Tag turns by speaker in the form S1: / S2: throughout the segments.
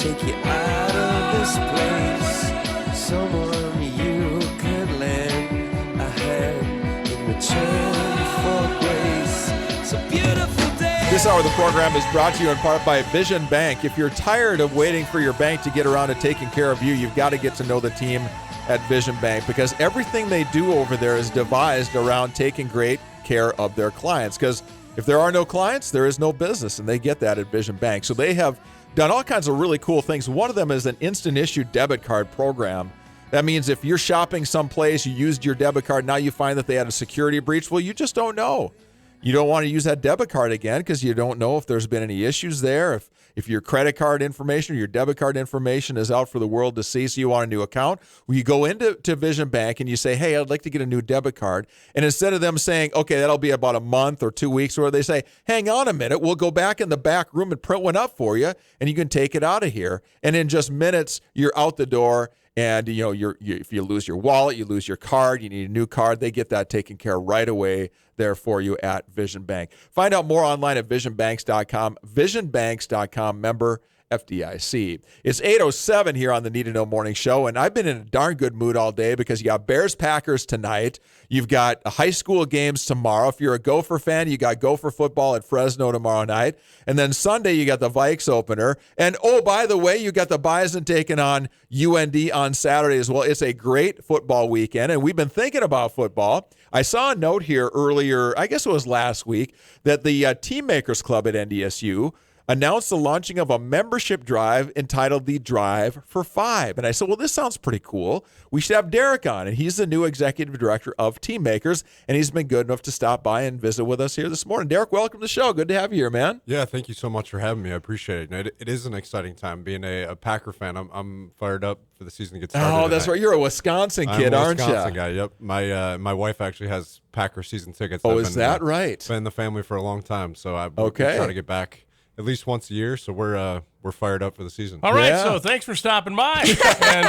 S1: take you out of this place. Someone you could lend a hand in return for grace. It's a beautiful day.
S2: This hour of the program is brought to you in part by Vision Bank. If you're tired of waiting for your bank to get around to taking care of you, you've got to get to know the team at Vision Bank, because everything they do over there is devised around taking great care of their clients. Because if there are no clients, there is no business, and they get that at Vision Bank. So they have done all kinds of really cool things. One of them is an instant issue debit card program. That means if you're shopping someplace, you used your debit card, now you find that they had a security breach, well, you just don't know. You don't want to use that debit card again because you don't know if there's been any issues there, if your credit card information or your debit card information is out for the world to see, so you want a new account. Well, you go into Vision Bank and you say, hey, I'd like to get a new debit card. And instead of them saying, okay, that'll be about a month or 2 weeks, or they say, hang on a minute, we'll go back in the back room and print one up for you, and you can take it out of here. And in just minutes, you're out the door. And, you know, if you lose your wallet, you lose your card, you need a new card, they get that taken care of right away there for you at Vision Bank. Find out more online at visionbanks.com. Visionbanks.com, member FDIC. It's 8:07 here on the Need to Know Morning Show, and I've been in a darn good mood all day because you got Bears-Packers tonight. You've got high school games tomorrow. If you're a Gopher fan, you got Gopher football at Fresno tomorrow night. And then Sunday, you got the Vikes opener. And, oh, by the way, you got the Bison taking on UND on Saturday as well. It's a great football weekend, and we've been thinking about football. I saw a note here earlier, I guess it was last week, that the TeamMakers Club at NDSU announced the launching of a membership drive entitled the Drive for Five. And I said, well, this sounds pretty cool. We should have Derrick on. And he's the new executive director of TeamMakers, and he's been good enough to stop by and visit with us here this morning. Derrick, welcome to the show. Good to have you here, man.
S3: Yeah, thank you so much for having me. I appreciate it. It is an exciting time. Being a Packer fan, I'm fired up for the season to get started.
S2: Oh, that's right. You're a Wisconsin kid, aren't you?
S3: I'm a Wisconsin guy, yep. My wife actually has Packer season tickets.
S2: Oh, is that right?
S3: Been in the family for a long time, so I
S2: okay.
S3: try to get back at least once a year, so we're fired up for the season.
S4: All right, so thanks for stopping by. And,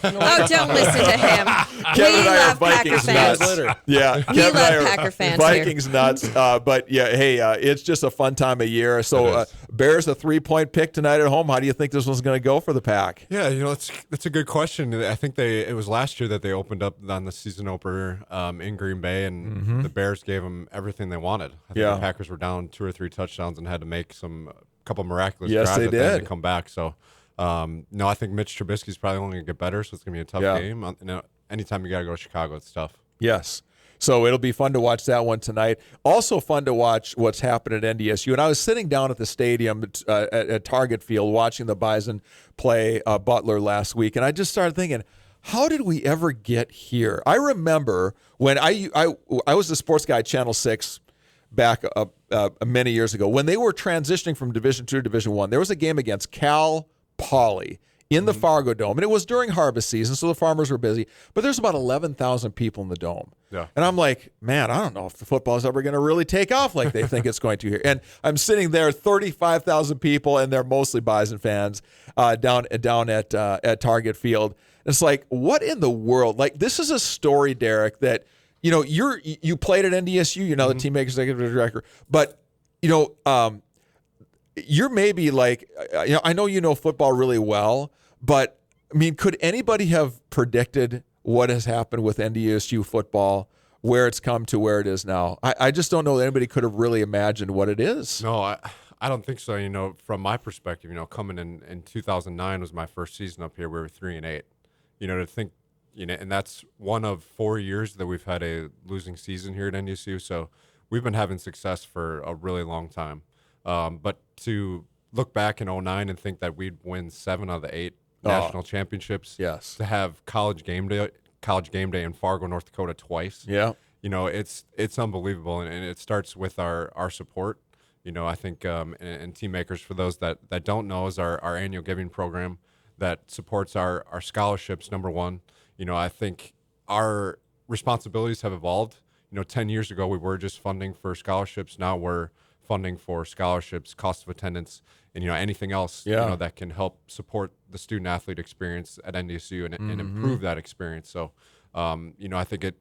S5: oh, don't listen to him.
S2: Kevin and I are
S5: love Packer
S2: Vikings
S5: fans.
S2: nuts. Yeah,
S5: We
S2: Kevin and I
S5: love
S2: are
S5: Packer fans
S2: Vikings nuts. But yeah, hey, it's just a fun time of year. So Bears a 3-point pick tonight at home. How do you think this one's going to go for the Pack?
S3: Yeah, that's a good question. I think it was last year that they opened up on the season opener in Green Bay, and the Bears gave them everything they wanted. I think the Packers were down 2 or 3 touchdowns and had to make a couple miraculous drives at the end to come back. So, no, I think Mitch Trubisky's probably only going to get better, so it's going to be a tough game. Anytime you got to go to Chicago, it's tough.
S2: Yes. So it'll be fun to watch that one tonight. Also fun to watch what's happened at NDSU. And I was sitting down at the stadium at Target Field watching the Bison play Butler last week, and I just started thinking, how did we ever get here? I remember when I was the sports guy at Channel 6 back many years ago, when they were transitioning from Division II to Division I. There was a game against Cal Poly in the Fargo Dome, and it was during harvest season, so the farmers were busy, but there's about 11,000 people in the dome.
S3: Yeah.
S2: And I'm like, man, I don't know if the football is ever going to really take off like they think it's going to here. And I'm sitting there, 35,000 people, and they're mostly Bison fans down at Target Field. It's like, what in the world? Like, this is a story, Derrick, that you know, you played at NDSU, you're now the TeamMakers executive director, but you're maybe like, I know you know football really well, but I mean, could anybody have predicted what has happened with NDSU football, where it's come to where it is now? I just don't know that anybody could have really imagined what it is.
S3: No, I don't think so. You know, from my perspective, coming in 2009 was my first season up here. We were 3-8. To think. And that's one of 4 years that we've had a losing season here at NDSU. So we've been having success for a really long time. But to look back in 2009 and think that we'd win 7 out of the 8 national championships,
S2: yes,
S3: to have college game day in Fargo, North Dakota twice, it's unbelievable, and it starts with our support. I think and TeamMakers, for those that don't know, is our annual giving program that supports our scholarships. Number one. I think our responsibilities have evolved. 10 years ago, we were just funding for scholarships. Now we're funding for scholarships, cost of attendance, and, anything else, that can help support the student-athlete experience at NDSU and improve that experience. So, I think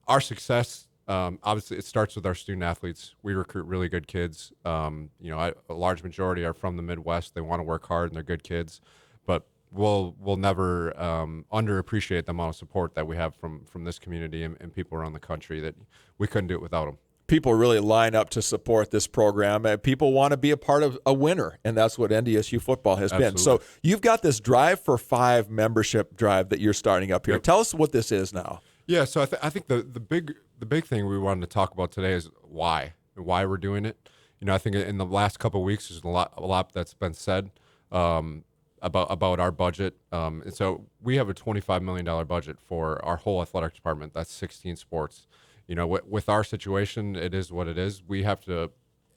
S3: our success Obviously, it starts with our student athletes. We recruit really good kids. A large majority are from the Midwest. They want to work hard and they're good kids, but we'll never underappreciate the amount of support that we have from this community and people around the country. That we couldn't do it without them.
S2: People really line up to support this program, and people want to be a part of a winner, and that's what NDSU football has been. So you've got this Drive for 5 membership drive that you're starting up here. Yep. Tell us what this is now. Yeah,
S3: so I think the big thing we wanted to talk about today is why we're doing it. I think in the last couple of weeks, there's a lot that's been said about our budget. And so we have a $25 million budget for our whole athletic department. That's 16 sports. With our situation, it is what it is. We have to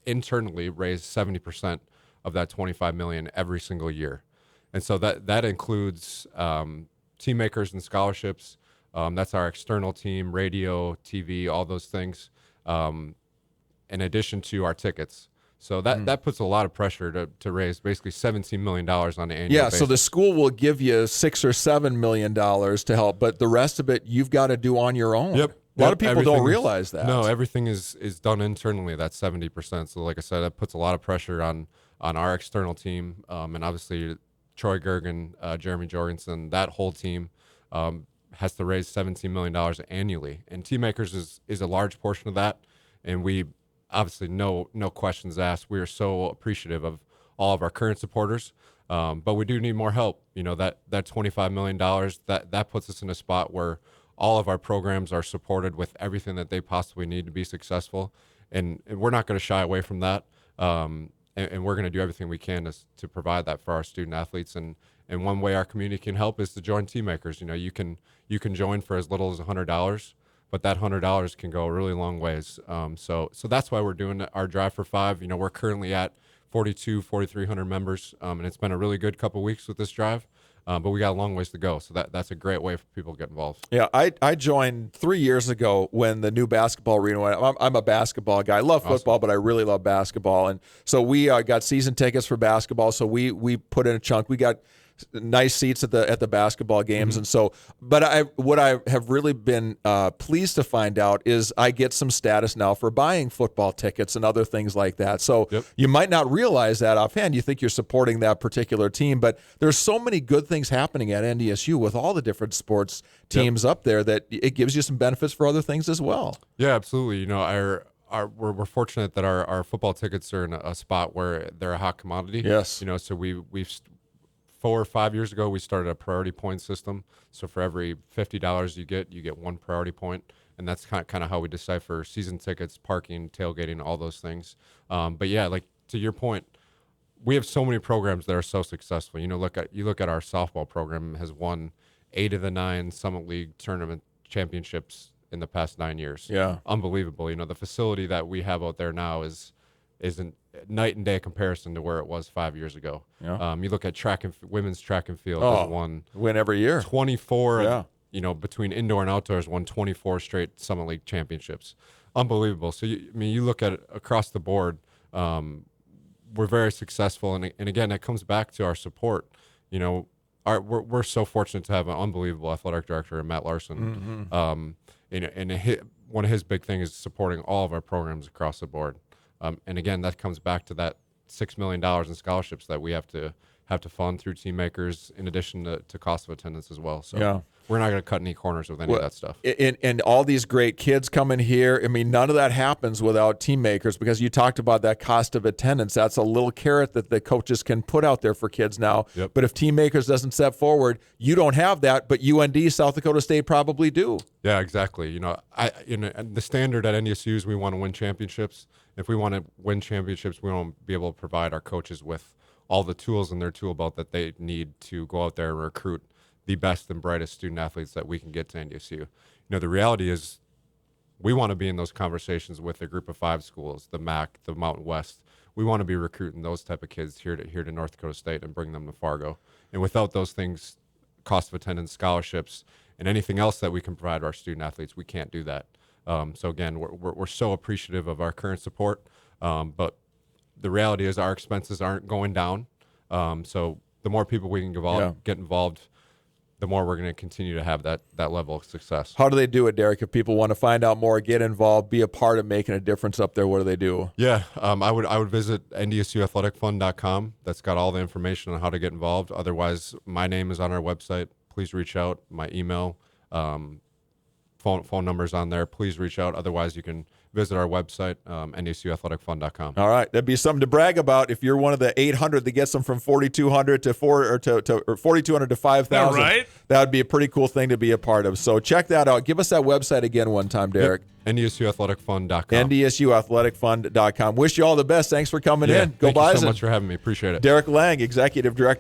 S3: internally raise 70% of that $25 million every single year. And so that includes TeamMakers and scholarships. That's our external team, radio, TV, all those things, in addition to our tickets. So that puts a lot of pressure to raise basically $17 million on an annual basis.
S2: So the school will give you $6 or $7 million to help, but the rest of it you've got to do on your own.
S3: Yep.
S2: A lot of people don't realize that.
S3: No, everything is done internally. That's 70%. So like I said, that puts a lot of pressure on our external team, and obviously Troy Gergen, Jeremy Jorgensen, that whole team has to raise $17 million annually. And TeamMakers is a large portion of that, and we obviously no questions asked. We are so appreciative of all of our current supporters, but we do need more help. That $25 million, that puts us in a spot where all of our programs are supported with everything that they possibly need to be successful, and we're not going to shy away from that. And we're going to do everything we can to provide that for our student athletes. And one way our community can help is to join TeamMakers. You can join for as little as $100, but that $100 can go a really long ways. So that's why we're doing our Drive for 5. We're currently at 4,300 members, and it's been a really good couple weeks with this drive. But we got a long ways to go, so that's a great way for people to get involved.
S2: Yeah, I joined 3 years ago when the new basketball arena went. I'm a basketball guy. I love football, but I really love basketball. And so we got season tickets for basketball, so we put in a chunk. We got nice seats at the basketball games. Mm-hmm. And so, but what I have really been pleased to find out is I get some status now for buying football tickets and other things like that. So you might not realize that offhand. You think you're supporting that particular team, but there's so many good things happening at NDSU with all the different sports teams up there that it gives you some benefits for other things as well.
S3: Yeah, absolutely. We're fortunate that our football tickets are in a spot where they're a hot commodity.
S2: Yes.
S3: So we've 4 or 5 years ago, we started a priority point system. So for every $50 you get 1 priority point, and that's kind of how we decipher season tickets, parking, tailgating, all those things. But yeah, like to your point, we have so many programs that are so successful. You look at our softball program has won 8 of the 9 Summit League tournament championships in the past 9 years.
S2: Yeah,
S3: unbelievable. The facility that we have out there now isn't night and day comparison to where it was 5 years ago.
S2: Yeah.
S3: You look at women's track and field has
S2: win every year.
S3: 24. Yeah. Between indoor and outdoors, won 24 straight Summit League championships. Unbelievable. So you look at it across the board. We're very successful, and again, it comes back to our support. We're so fortunate to have an unbelievable athletic director, Matt Larson. Mm-hmm. One of his big things is supporting all of our programs across the board. And again, that comes back to that $6 million in scholarships that we have to fund through TeamMakers, in addition to cost of attendance as well. So we're not going to cut any corners with any of that stuff.
S2: And all these great kids coming here, I mean, none of that happens without TeamMakers, because you talked about that cost of attendance. That's a little carrot that the coaches can put out there for kids now.
S3: Yep.
S2: But if TeamMakers doesn't step forward, you don't have that, but UND, South Dakota State probably do.
S3: Yeah, exactly. The standard at NDSU is we want to win championships. If we want to win championships, we want to be able to provide our coaches with all the tools in their tool belt that they need to go out there and recruit the best and brightest student athletes that we can get to NDSU. The reality is we want to be in those conversations with the group of 5 schools, the MAC, the Mountain West. We want to be recruiting those type of kids here to North Dakota State and bring them to Fargo. And without those things, cost of attendance, scholarships, and anything else that we can provide our student athletes, we can't do that. So again, we're so appreciative of our current support, but the reality is our expenses aren't going down. So the more people we can get involved, the more we're going to continue to have that level of success.
S2: How do they do it, Derrick? If people want to find out more, get involved, be a part of making a difference up there, what do they do?
S3: Yeah, I would visit NDSUathleticfund.com. That's got all the information on how to get involved. Otherwise, my name is on our website. Please reach out. My email, phone numbers on there. Please reach out. Otherwise, you can visit our website, NDSUathleticfund.com.
S2: All right, that'd be something to brag about if you're one of the 800 that gets them from 4,200 to 4,200 to 5,000.
S4: Right?
S2: That would be a pretty cool thing to be a part of. So check that out. Give us that website again one time, Derrick.
S3: Yep. NDSUathleticfund.com.
S2: NDSUathleticfund.com. Wish you all the best. Thanks for coming in. Go
S3: Thank you
S2: Bison.
S3: so much for having me. Appreciate it.
S2: Derrick Lang, Executive Director